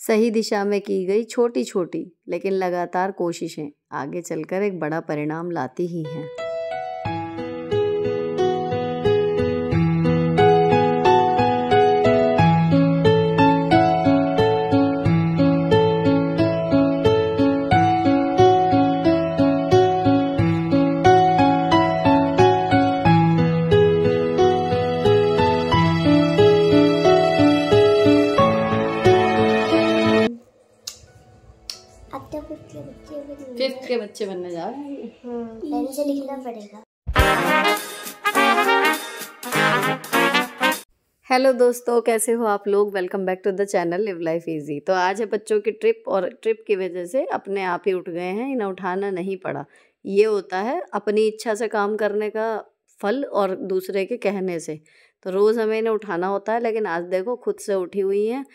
सही दिशा में की गई छोटी छोटी लेकिन लगातार कोशिशें आगे चलकर एक बड़ा परिणाम लाती ही हैं। फिफ्थ के बच्चे बनने जा रहे हैं। पेन से लिखना पड़ेगा। हेलो दोस्तों, कैसे हो आप लोग। Welcome back to the channel live life easy. तो आज है बच्चों की ट्रिप और ट्रिप की वजह से अपने आप ही उठ गए हैं, इन्हें उठाना नहीं पड़ा। ये होता है अपनी इच्छा से काम करने का फल और दूसरे के कहने से। तो रोज़ हमें इन्हें उठाना होता है, लेकिन आज देखो खुद से उठी हुई हैं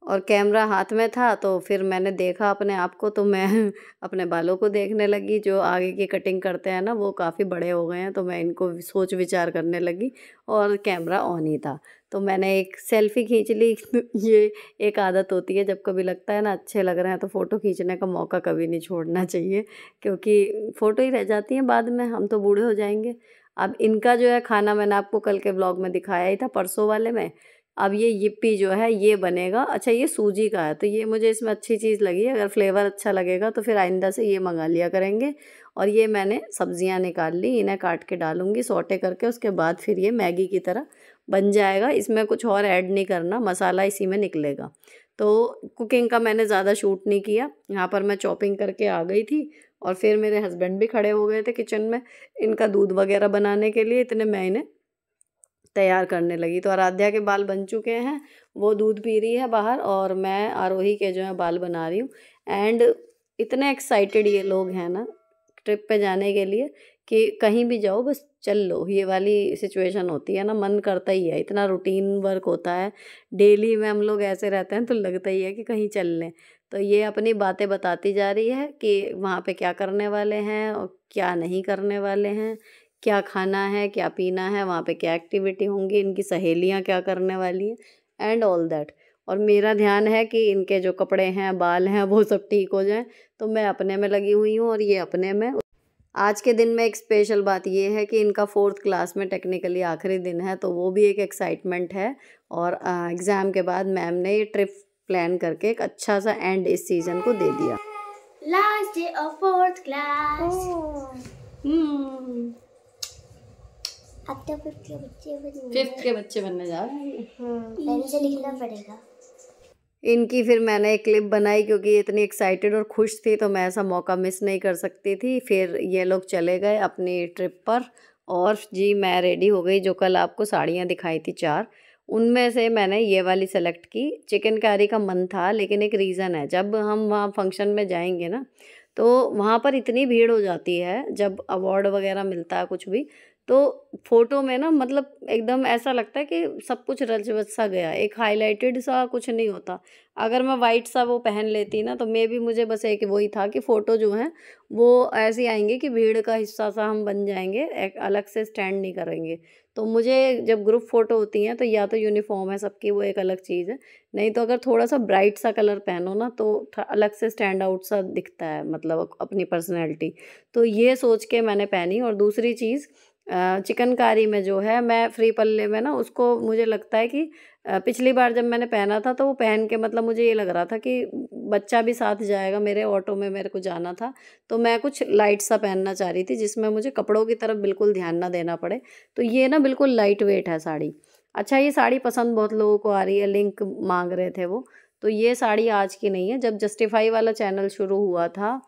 और कैमरा हाथ में था। तो फिर मैंने देखा अपने आप को, तो मैं अपने बालों को देखने लगी। जो आगे की कटिंग करते हैं ना, वो काफ़ी बड़े हो गए हैं, तो मैं इनको सोच विचार करने लगी और कैमरा ऑन ही था। तो मैंने एक सेल्फ़ी खींच ली। ये एक आदत होती है, जब कभी लगता है ना अच्छे लग रहे हैं तो फ़ोटो खींचने का मौका कभी नहीं छोड़ना चाहिए, क्योंकि फ़ोटो ही रह जाती हैं बाद में, हम तो बूढ़े हो जाएंगे। अब इनका जो है खाना मैंने आपको कल के व्लॉग में दिखाया ही था, परसों वाले में। अब ये यिप्पी जो है ये बनेगा। अच्छा, ये सूजी का है, तो ये मुझे इसमें अच्छी चीज़ लगी। अगर फ्लेवर अच्छा लगेगा तो फिर आइंदा से ये मंगा लिया करेंगे। और ये मैंने सब्जियां निकाल ली, इन्हें काट के डालूंगी सौटे करके। उसके बाद फिर ये मैगी की तरह बन जाएगा। इसमें कुछ और ऐड नहीं करना, मसाला इसी में निकलेगा। तो कुकिंग का मैंने ज़्यादा शूट नहीं किया। यहाँ पर मैं चॉपिंग करके आ गई थी और फिर मेरे हस्बैंड भी खड़े हो गए थे किचन में इनका दूध वगैरह बनाने के लिए। इतने मैं इन्हें तैयार करने लगी। तो आराध्या के बाल बन चुके हैं, वो दूध पी रही है बाहर, और मैं आरोही के जो है बाल बना रही हूँ। एंड इतने एक्साइटेड ये लोग हैं ना ट्रिप पे जाने के लिए कि कहीं भी जाओ बस चल लो। ये वाली सिचुएशन होती है ना, मन करता ही है। इतना रूटीन वर्क होता है, डेली में हम लोग ऐसे रहते हैं, तो लगता ही है कि कहीं चल लें। तो ये अपनी बातें बताती जा रही है कि वहाँ पे क्या करने वाले हैं और क्या नहीं करने वाले हैं, क्या खाना है, क्या पीना है, वहाँ पे क्या एक्टिविटी होंगी, इनकी सहेलियाँ क्या करने वाली हैं, एंड ऑल दैट। और मेरा ध्यान है कि इनके जो कपड़े हैं, बाल हैं, वो सब ठीक हो जाएं। तो मैं अपने में लगी हुई हूँ और ये अपने में। आज के दिन में एक स्पेशल बात ये है कि इनका 4th क्लास में टेक्निकली आखिरी दिन है, तो वो भी एक एक्साइटमेंट है। और एग्ज़ाम के बाद मैम ने ये ट्रिप प्लान करके एक अच्छा सा एंड इस सीज़न को दे दिया। Last day of 4th class. अब तो 5th के बच्चे बनने जा रहे हैं। पेन से लिखना पड़ेगा। इनकी फिर मैंने एक क्लिप बनाई, क्योंकि इतनी एक्साइटेड और खुश थी, तो मैं ऐसा मौका मिस नहीं कर सकती थी। फिर ये लोग चले गए अपनी ट्रिप पर और जी मैं रेडी हो गई। जो कल आपको साड़ियाँ दिखाई थी 4, उनमें से मैंने ये वाली सेलेक्ट की। चिकनकारी का मन था, लेकिन एक रीज़न है, जब हम वहाँ फंक्शन में जाएंगे ना, तो वहाँ पर इतनी भीड़ हो जाती है जब अवार्ड वगैरह मिलता है कुछ भी, तो फ़ोटो में ना मतलब एकदम ऐसा लगता है कि सब कुछ रच-बच सा गया, एक हाइलाइटेड सा कुछ नहीं होता। अगर मैं वाइट सा वो पहन लेती ना, तो मेबी मुझे बस एक वही था कि फ़ोटो जो है वो ऐसी आएंगी कि भीड़ का हिस्सा सा हम बन जाएंगे, एक अलग से स्टैंड नहीं करेंगे। तो मुझे जब ग्रुप फ़ोटो होती हैं तो या तो यूनिफॉर्म है सबकी, वो एक अलग चीज़ है, नहीं तो अगर थोड़ा सा ब्राइट सा कलर पहनो ना तो अलग से स्टैंड आउट सा दिखता है, मतलब अपनी पर्सनैलिटी। तो ये सोच के मैंने पहनी। और दूसरी चीज़, चिकनकारी में जो है मैं फ्री पल्ले में ना, उसको मुझे लगता है कि पिछली बार जब मैंने पहना था तो वो पहन के मतलब मुझे ये लग रहा था कि बच्चा भी साथ जाएगा मेरे, ऑटो में मेरे को जाना था, तो मैं कुछ लाइट सा पहनना चाह रही थी जिसमें मुझे कपड़ों की तरफ बिल्कुल ध्यान ना देना पड़े। तो ये ना बिल्कुल लाइट वेट है साड़ी। अच्छा, ये साड़ी पसंद बहुत लोगों को आ रही है, लिंक मांग रहे थे वो। तो ये साड़ी आज की नहीं है, जब जस्टिफाई वाला चैनल शुरू हुआ था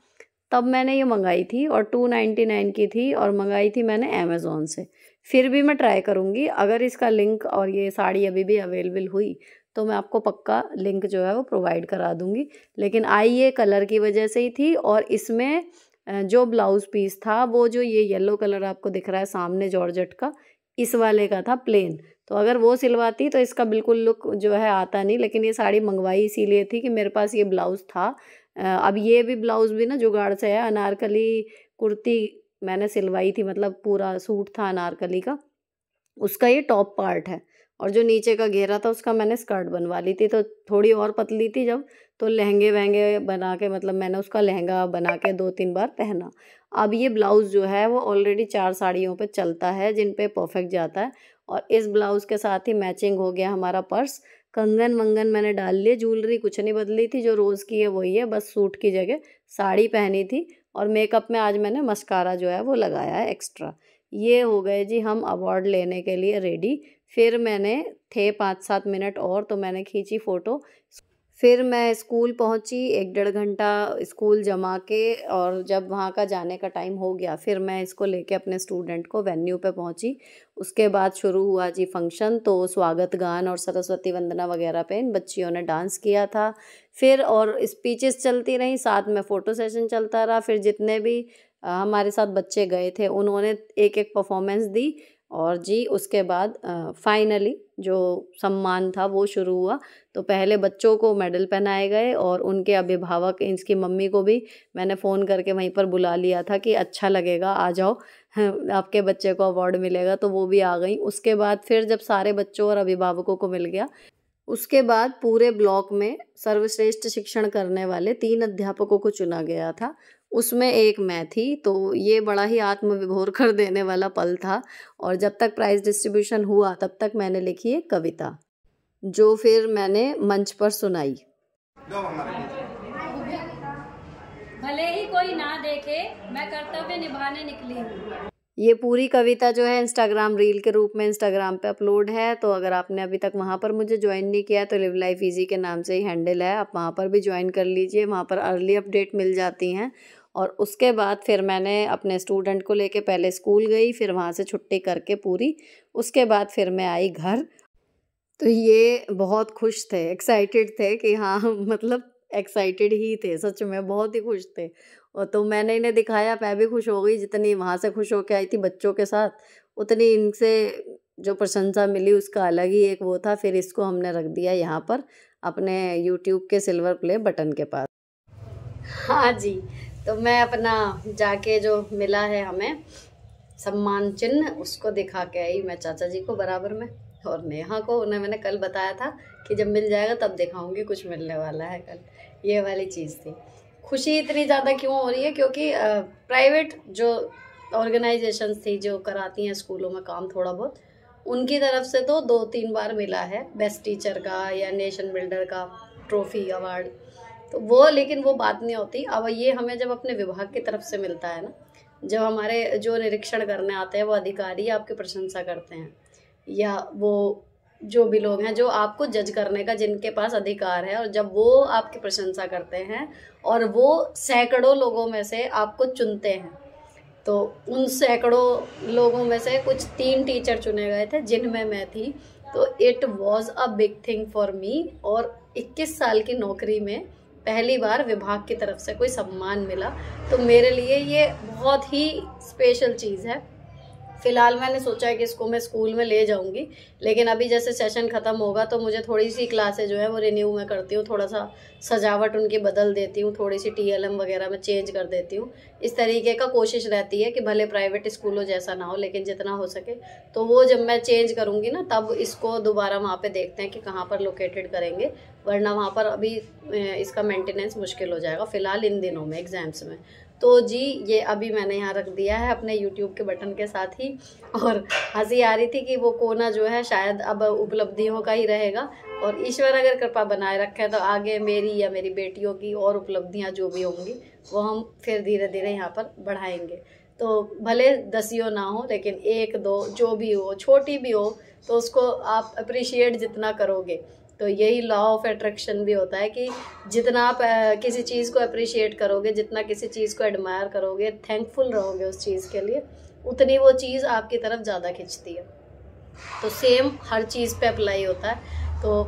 तब मैंने ये मंगाई थी और 299 की थी, और मंगाई थी मैंने अमेज़ॉन से। फिर भी मैं ट्राई करूँगी, अगर इसका लिंक और ये साड़ी अभी भी अवेलेबल हुई तो मैं आपको पक्का लिंक जो है वो प्रोवाइड करा दूँगी। लेकिन आई ये कलर की वजह से ही थी, और इसमें जो ब्लाउज़ पीस था वो जो ये येलो कलर आपको दिख रहा है सामने जॉर्जेट का, इस वाले का था प्लेन। तो अगर वो सिलवाती तो इसका बिल्कुल लुक जो है आता नहीं, लेकिन ये साड़ी मंगवाई इसीलिए थी कि मेरे पास ये ब्लाउज़ था। अब ये भी ब्लाउज़ भी ना जुगाड़ से है, अनारकली कुर्ती मैंने सिलवाई थी, मतलब पूरा सूट था अनारकली का, उसका ये टॉप पार्ट है और जो नीचे का घेरा था उसका मैंने स्कर्ट बनवा ली थी, तो थोड़ी और पतली थी जब, तो लहंगे वहंगे बना के, मतलब मैंने उसका लहंगा बना के 2-3 बार पहना। अब ये ब्लाउज़ जो है वो ऑलरेडी 4 साड़ियों पे चलता है जिन पे परफेक्ट जाता है, और इस ब्लाउज़ के साथ ही मैचिंग हो गया हमारा पर्स। कंगन वंगन मैंने डाल लिए, ज्वेलरी कुछ नहीं बदली थी, जो रोज़ की है वही है, बस सूट की जगह साड़ी पहनी थी। और मेकअप में आज मैंने मस्कारा जो है वो लगाया है एक्स्ट्रा। ये हो गए जी हम अवार्ड लेने के लिए रेडी। फिर मैंने थे 5-7 मिनट और, तो मैंने खींची फ़ोटो। फिर मैं स्कूल पहुंची, 1-1.5 घंटा स्कूल जमा के, और जब वहाँ का जाने का टाइम हो गया फिर मैं इसको लेके अपने स्टूडेंट को वेन्यू पे पहुंची। उसके बाद शुरू हुआ जी फंक्शन, तो स्वागत गान और सरस्वती वंदना वगैरह पे इन बच्चियों ने डांस किया था। फिर और स्पीचेस चलती रहीं, साथ में फ़ोटो सेशन चलता रहा। फिर जितने भी हमारे साथ बच्चे गए थे उन्होंने एक परफॉर्मेंस दी, और जी उसके बाद फाइनली जो सम्मान था वो शुरू हुआ। तो पहले बच्चों को मेडल पहनाए गए, और उनके अभिभावक, इसकी मम्मी को भी मैंने फ़ोन करके वहीं पर बुला लिया था कि अच्छा लगेगा, आ जाओ, आपके बच्चे को अवार्ड मिलेगा, तो वो भी आ गई। उसके बाद फिर जब सारे बच्चों और अभिभावकों को मिल गया, उसके बाद पूरे ब्लॉक में सर्वश्रेष्ठ शिक्षण करने वाले 3 अध्यापकों को चुना गया था। उसमें एक मैं थी, तो ये बड़ा ही आत्मविभोर कर देने वाला पल था। और जब तक प्राइज़ डिस्ट्रीब्यूशन हुआ तब तक मैंने लिखी एक कविता, जो फिर मैंने मंच पर सुनाई। भले ही कोई ना देखे, मैं कर्तव्य निभाने निकली हूँ। ये पूरी कविता जो है इंस्टाग्राम रील के रूप में इंस्टाग्राम पे अपलोड है, तो अगर आपने अभी तक वहाँ पर मुझे ज्वाइन नहीं किया तो लिव लाइफ ईजी के नाम से ही हैंडल है, आप वहाँ पर भी ज्वाइन कर लीजिए। वहाँ पर अर्ली अपडेट मिल जाती हैं। और उसके बाद फिर मैंने अपने स्टूडेंट को लेके पहले स्कूल गई, फिर वहाँ से छुट्टी करके पूरी, उसके बाद फिर मैं आई घर। तो ये बहुत खुश थे, एक्साइटेड थे कि हाँ मतलब एक्साइटेड ही थे, सच में बहुत ही खुश थे। और तो मैंने इन्हें दिखाया, मैं भी खुश हो गई, जितनी वहाँ से खुश होके आई थी बच्चों के साथ, उतनी इनसे जो प्रशंसा मिली उसका अलग ही एक वो था। फिर इसको हमने रख दिया यहाँ पर अपने यूट्यूब के सिल्वर प्ले बटन के पास। हाँ जी, तो मैं अपना जाके जो मिला है हमें सम्मान चिन्ह, उसको दिखा के आई मैं चाचा जी को बराबर में, और नेहा को। उन्हें मैंने कल बताया था कि जब मिल जाएगा तब दिखाऊंगी, कुछ मिलने वाला है कल, ये वाली चीज़ थी। खुशी इतनी ज़्यादा क्यों हो रही है, क्योंकि प्राइवेट जो ऑर्गेनाइजेशंस थी जो कराती हैं स्कूलों में काम थोड़ा बहुत, उनकी तरफ से तो 2-3 बार मिला है बेस्ट टीचर का या नेशन बिल्डर का ट्रॉफी अवार्ड, तो वो, लेकिन वो बात नहीं होती। अब ये हमें जब अपने विभाग की तरफ से मिलता है ना, जब हमारे जो निरीक्षण करने आते हैं वो अधिकारी आपकी प्रशंसा करते हैं, या वो जो भी लोग हैं जो आपको जज करने का जिनके पास अधिकार है, और जब वो आपकी प्रशंसा करते हैं और वो सैकड़ों लोगों में से आपको चुनते हैं, तो उन सैकड़ों लोगों में से कुछ 3 टीचर चुने गए थे जिनमें मैं थी। तो it was a big thing for me, और 21 साल की नौकरी में पहली बार विभाग की तरफ से कोई सम्मान मिला, तो मेरे लिए ये बहुत ही स्पेशल चीज़ है। फ़िलहाल मैंने सोचा है कि इसको मैं स्कूल में ले जाऊंगी, लेकिन अभी जैसे सेशन ख़त्म होगा तो मुझे थोड़ी सी क्लासें जो है वो रिन्यू में करती हूँ, थोड़ा सा सजावट उनकी बदल देती हूँ, थोड़ी सी TLM वगैरह में चेंज कर देती हूँ। इस तरीके का कोशिश रहती है कि भले प्राइवेट स्कूलों जैसा ना हो, लेकिन जितना हो सके। तो वो जब मैं चेंज करूँगी ना, तब इसको दोबारा वहाँ पर देखते हैं कि कहाँ पर लोकेटेड करेंगे, वरना वहाँ पर अभी इसका मेंटेनेंस मुश्किल हो जाएगा फ़िलहाल इन दिनों में एग्ज़ाम्स में। तो जी ये अभी मैंने यहाँ रख दिया है अपने YouTube के बटन के साथ ही, और हंसी आ रही थी कि वो कोना जो है शायद अब उपलब्धियों का ही रहेगा, और ईश्वर अगर कृपा बनाए रखे तो आगे मेरी या मेरी बेटियों की और उपलब्धियाँ जो भी होंगी वो हम फिर धीरे धीरे यहाँ पर बढ़ाएंगे। तो भले 10 ना हो, लेकिन 1-2 जो भी हो, छोटी भी हो, तो उसको आप अप्रिशिएट जितना करोगे, तो यही लॉ ऑफ अट्रैक्शन भी होता है कि जितना आप किसी चीज़ को अप्रिशिएट करोगे, जितना किसी चीज़ को एडमायर करोगे, थैंकफुल रहोगे उस चीज़ के लिए, उतनी वो चीज़ आपकी तरफ ज़्यादा खिंचती है। तो सेम हर चीज़ पे अप्लाई होता है। तो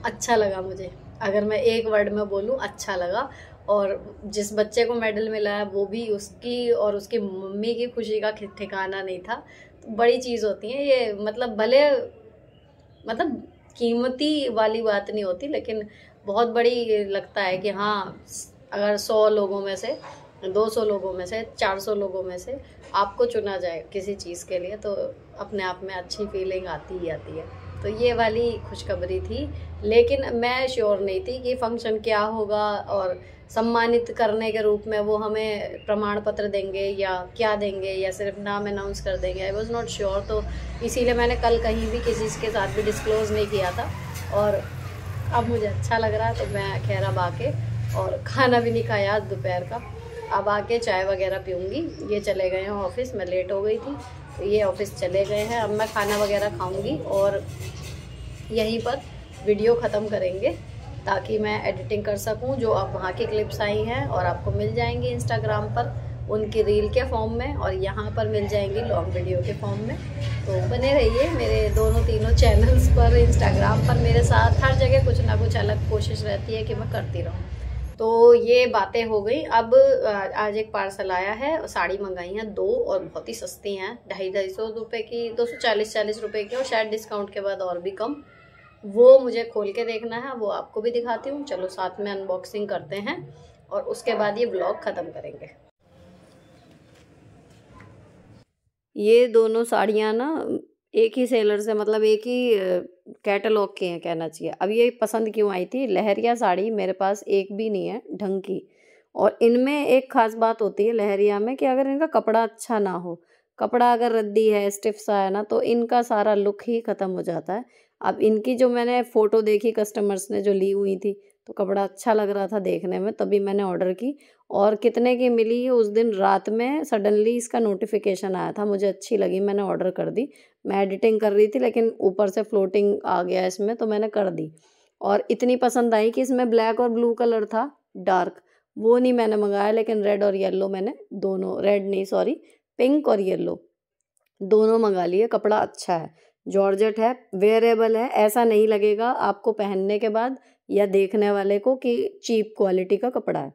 अच्छा लगा मुझे, अगर मैं एक वर्ड में बोलूँ, अच्छा लगा। और जिस बच्चे को मेडल मिला है वो भी, उसकी और उसकी मम्मी की खुशी का ठिकाना नहीं था। तो बड़ी चीज़ होती है ये, मतलब भले मतलब कीमती वाली बात नहीं होती, लेकिन बहुत बड़ी लगता है कि हाँ, अगर 100 लोगों में से, 200 लोगों में से, 400 लोगों में से आपको चुना जाए किसी चीज़ के लिए, तो अपने आप में अच्छी फीलिंग आती ही आती है। तो ये वाली खुशखबरी थी। लेकिन मैं श्योर नहीं थी कि फंक्शन क्या होगा और सम्मानित करने के रूप में वो हमें प्रमाण पत्र देंगे या क्या देंगे या सिर्फ नाम अनाउंस कर देंगे। आई वॉज नॉट श्योर, तो इसीलिए मैंने कल कहीं भी किसी के साथ भी डिस्क्लोज़ नहीं किया था। और अब मुझे अच्छा लग रहा है, तो मैं खैर अब आके, और खाना भी नहीं खाया आज दोपहर का, अब आके चाय वगैरह पीऊँगी। ये चले गए हैं ऑफिस, मैं लेट हो गई थी, तो ये ऑफिस चले गए हैं। अब मैं खाना वगैरह खाऊँगी और यहीं पर वीडियो ख़त्म करेंगे ताकि मैं एडिटिंग कर सकूं। जो अब वहाँ की क्लिप्स आई हैं और आपको मिल जाएंगी इंस्टाग्राम पर उनकी रील के फॉर्म में, और यहाँ पर मिल जाएंगी लॉन्ग वीडियो के फॉर्म में। तो बने रहिए मेरे दोनों तीनों चैनल्स पर, इंस्टाग्राम पर मेरे साथ। हर जगह कुछ ना कुछ अलग कोशिश रहती है कि मैं करती रहूँ। तो ये बातें हो गई। अब आज एक पार्सल आया है, साड़ी मंगाई हैं 2 और बहुत ही सस्ती हैं, 250 रुपये की, 240 रुपये की, और शायद डिस्काउंट के बाद और भी कम। वो मुझे खोल के देखना है, वो आपको भी दिखाती हूँ। चलो साथ में अनबॉक्सिंग करते हैं और उसके बाद ये ब्लॉग ख़त्म करेंगे। ये दोनों साड़ियाँ ना एक ही सेलर से, मतलब एक ही कैटलॉग की हैं कहना चाहिए। अब ये पसंद क्यों आई थी, लहरिया साड़ी मेरे पास एक भी नहीं है ढंग की। और इनमें एक ख़ास बात होती है लहरिया में कि अगर इनका कपड़ा अच्छा ना हो, कपड़ा अगर रद्दी है, स्टिफ सा है ना, तो इनका सारा लुक ही ख़त्म हो जाता है। अब इनकी जो मैंने फ़ोटो देखी कस्टमर्स ने जो ली हुई थी, तो कपड़ा अच्छा लग रहा था देखने में, तभी मैंने ऑर्डर की। और कितने की मिली, उस दिन रात में सडनली इसका नोटिफिकेशन आया था, मुझे अच्छी लगी, मैंने ऑर्डर कर दी। मैं एडिटिंग कर रही थी लेकिन ऊपर से फ्लोटिंग आ गया इसमें, तो मैंने कर दी। और इतनी पसंद आई कि इसमें ब्लैक और ब्लू कलर था डार्क, वो नहीं मैंने मंगाया, लेकिन रेड और येलो मैंने दोनों, रेड नहीं सॉरी, पिंक और येलो दोनों मंगा लिए। कपड़ा अच्छा है, जॉर्जेट है, वेयरेबल है, ऐसा नहीं लगेगा आपको पहनने के बाद या देखने वाले को कि चीप क्वालिटी का कपड़ा है।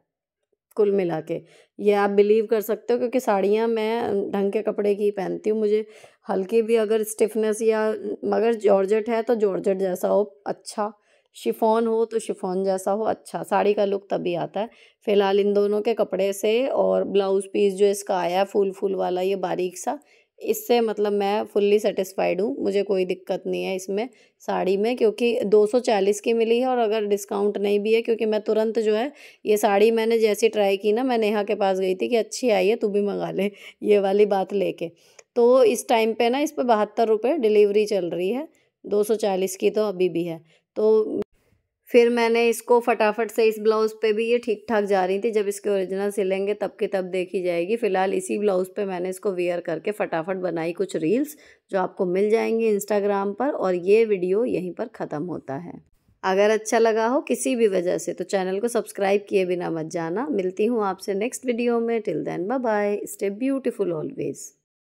कुल मिला के ये आप बिलीव कर सकते हो, क्योंकि साड़ियाँ मैं ढंग के कपड़े की पहनती हूँ। मुझे हल्की भी अगर स्टिफनेस या, मगर जॉर्जेट है तो जॉर्जेट जैसा हो अच्छा, शिफॉन हो तो शिफॉन जैसा हो अच्छा, साड़ी का लुक तभी आता है। फ़िलहाल इन दोनों के कपड़े से और ब्लाउज़ पीस जो इसका आया फूल फूल वाला, ये बारीक सा, इससे मतलब मैं फुल्ली सेटिस्फाइड हूँ। मुझे कोई दिक्कत नहीं है इसमें साड़ी में, क्योंकि 240 की मिली है और अगर डिस्काउंट नहीं भी है, क्योंकि मैं तुरंत जो है ये साड़ी मैंने जैसी ट्राई की ना, मैं नेहा के पास गई थी कि अच्छी आई है तू भी मंगा ले, ये वाली बात लेके। तो इस टाइम पे ना इस पर 72 रुपये डिलीवरी चल रही है, 240 की तो अभी भी है। तो फिर मैंने इसको फटाफट से, इस ब्लाउज़ पे भी ये ठीक ठाक जा रही थी, जब इसके ओरिजिनल सिलेंगे तब की तब देखी जाएगी। फ़िलहाल इसी ब्लाउज़ पे मैंने इसको वियर करके फटाफट बनाई कुछ रील्स, जो आपको मिल जाएंगी इंस्टाग्राम पर, और ये वीडियो यहीं पर ख़त्म होता है। अगर अच्छा लगा हो किसी भी वजह से तो चैनल को सब्सक्राइब किए बिना मत जाना। मिलती हूँ आपसे नेक्स्ट वीडियो में, till then bye bye, stay beautiful always.